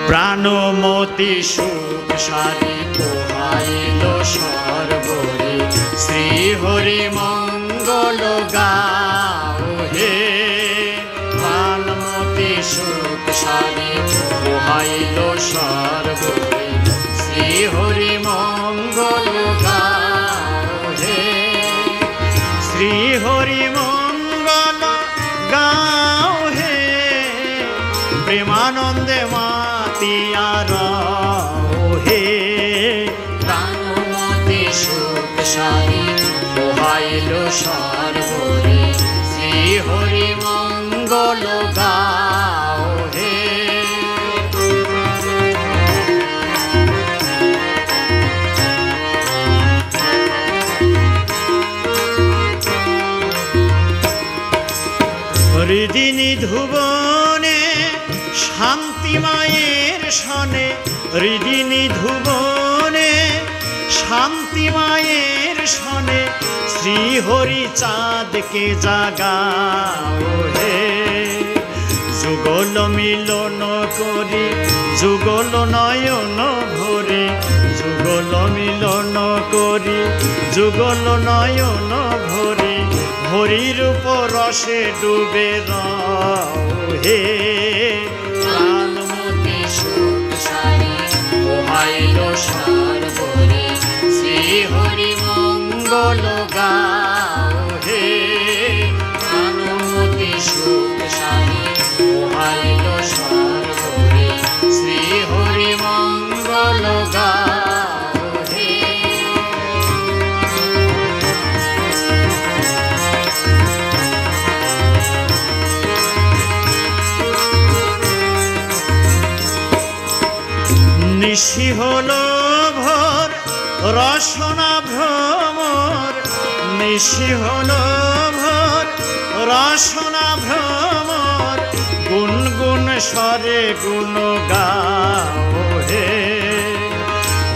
প্রাণমতি সুখ সারি পোহাইল সর্বরে, শ্রী হরি মঙ্গল গাও হে। প্রাণমতি সুখ সারি পোহাইল সর্বরে, শ্রী হরি মঙ্গল গাও হে। শ্রী হরি মঙ্গল গাও হে, প্রেমানন্দে মাতিয়া রও হে। প্রাণমতি সুখ সারি পোহাইল সর্বরে, শ্রী হরি মঙ্গল গাও হে। হৃদিনী ধুবনে শান্তি মায়ের সনে, হৃদিনী ধুবনে শান্তি মায়ের সনে, শ্রী হরি চাঁদকে জাগাও হে। যুগল মিলন করি যুগল নয়ন ভরে, যুগল মিলন করি যুগল নয়ন ভরে, হরির রসে ডুবে রও হে। প্রাণমতি সুখ সারি পোহাইল সর্বরে, শ্রী হরি মঙ্গল গাও হে। প্রাণমতি সুখ সারি পোহাইল সর্বরে, শ্রী হরি মঙ্গল গাও হে। নিশি হলো ভোর রসনা ভ্রমর, নিশি হলো ভোর রসনা ভ্রমর, গুনগুন স্বরে গুণ গাও হে।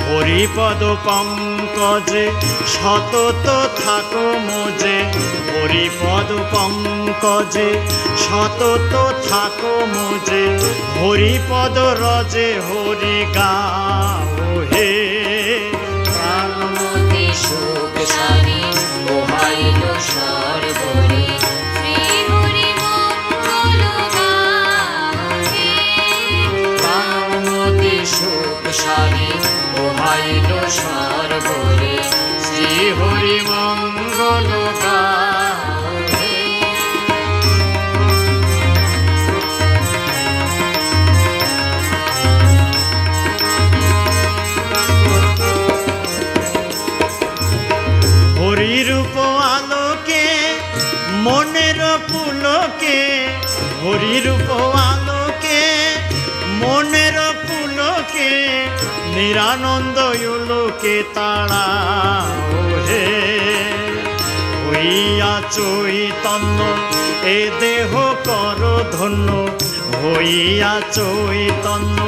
হরিপদ পঙ্কজে সতত থাকো মোজে, হরিপদ পঙ্কজে সতত থাকো মোজে, হরিপদ রজে হরি গাও হে। প্রাণমতি সুখ সারি পোহাইল সর্বরে, শ্রী হরি মঙ্গল গাও হে। প্রাণমতি সুখ সারি পোহাইল সর্বরে, শ্রী হরি মঙ্গল গাও হে। হরিরূপ আলোকে মনের পুলকে, হরিরূপ আলোকে মনের পুলকে, নিরানন্দ উলোকে তাড়াও হে। হইয়া চৈতন্য এ দেহ কর ধন্য, হইয়া চৈতন্য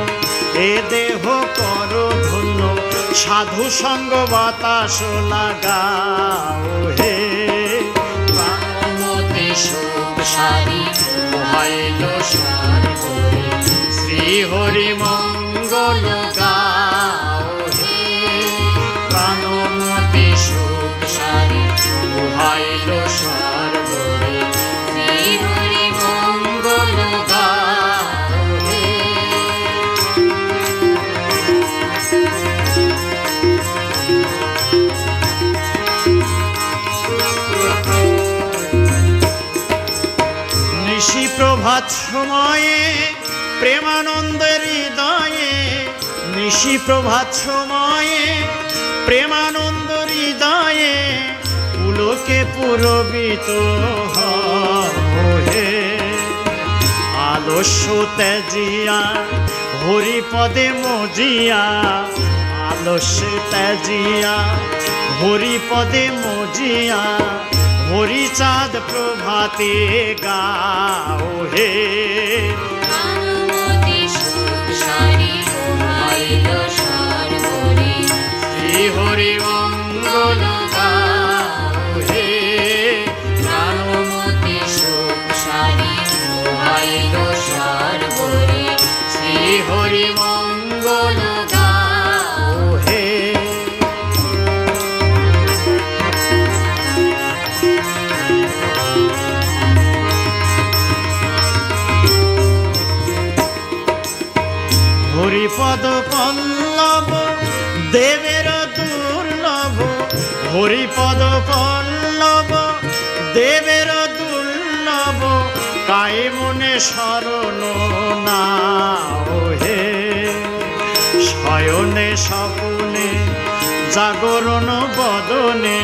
এ দেহ কর ধন্য, সাধু সঙ্গ বাতাস লাগাও হে। প্রাণমতি সুখ সারি পোহাইল সর্বরে, শ্রী হরি মঙ্গল গাও হে। প্রাণমতি সুখ সারি পোহাইল সর্বরে, শ্রী হরি মঙ্গল গাও হে। নিশি প্রভাত সময়ে প্রেমানন্দের হৃদয়ে, নিশি প্রভাত সময়ে প্রেমানন্দ হৃদয়ে, পুলকে পুরবিত হও হে। আলস্য ত্যাজিয়া হরিপদে মজিয়া, আলস্য ত্যাজিয়া হরিপদে মজিয়া, হরিচাঁদ প্রভাতে গাও হে। প্রাণমতি সুখ সারি পোহাইল সর্বরে, শ্রী হরি মঙ্গল গাও হে। প্রাণমতি সুখ সারি পোহাইল সর্বরে, হরি মঙ্গল। হরিপদ পল্লব দেবের দুর্লভ, হরিপদ পল্লব দেবের দুর্লভ, কায়ে মনে শরণ নাও হে। শয়নে স্বপনে জাগরণ বদনে,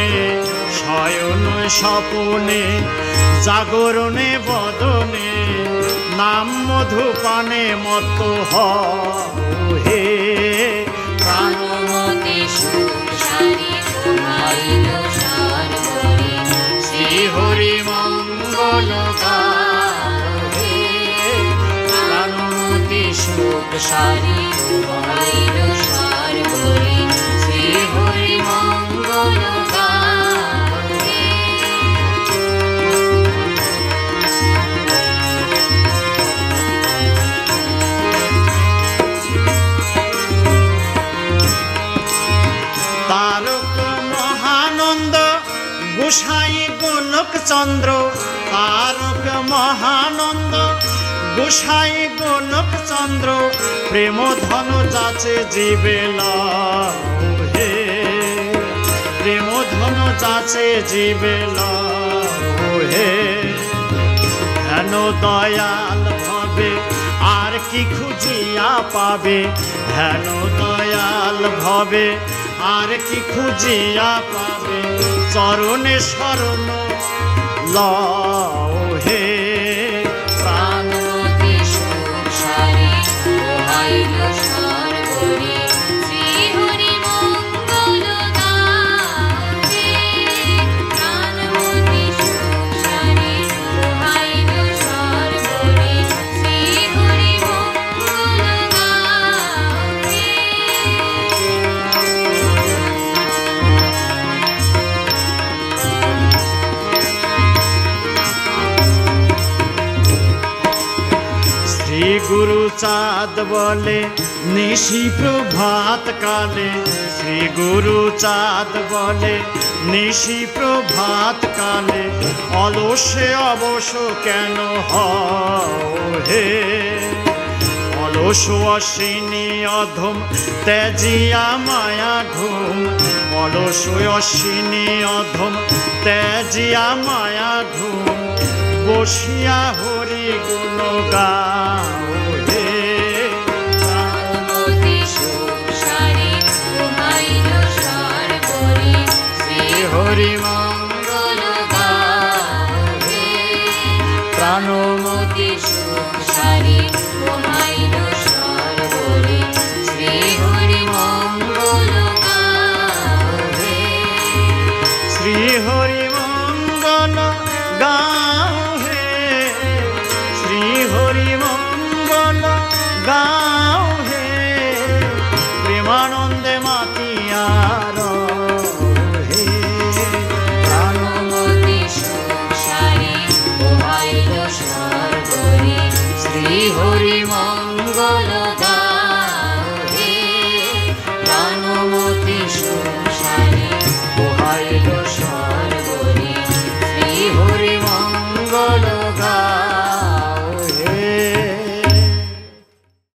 শয়ন স্বপনে জাগরণে বদনে, নাম মধুপানে মত্ত হও হে। প্রাণমতে সুখ সারি ঘুমাইল সর্বরে, শ্রী হরি মঙ্গল গাও হে। প্রাণমতে সুখ সারি ঘুমাইল সর্বরে, শ্রী হরি মঙ্গল গাও হে। তারক মহানন্দ গোসাই গোলক চন্দ্র, তারক মহানন্দ গোসাই গোলক চন্দ্র, প্রেম ধন যাচে জীবে লও হে। প্রেম ধন যাচে জীবে লও হে। হেন দয়াল ভবে আর কি খুঁজিয়া পাবে, হেন দয়াল ভবে আর কি খুঁজিয়া পাবে, চরণে শরণ লও হে। প্রাণমতে সুখ সারি ঘুমাইল সর্বরে, শ্রী হরি মঙ্গল গাও হে। প্রাণমতে সুখ সারি ঘুমাইল সর্বরে, শ্রী হরি মঙ্গল গাও হে। শ্রী গুরু চাঁদ বলে নিশি প্রভাত কালে, শ্রী গুরু চাঁদ বলে নিশি প্রভাত কালে, অলসে অবশ কেন হও হে। অলস অশ্বিনী অধম ত্যাজিয়া মায়া ঘুম, অলস অশ্বিনী অধম ত্যাজিয়া মায়া ঘুম, বসিয়া হরি গুণ গাও হে। প্রাণমতে সুখ সারি ঘুমাইল সর্বরে, শ্রী হরি মঙ্গল গাও হে। প্রাণমতে সুখ সারি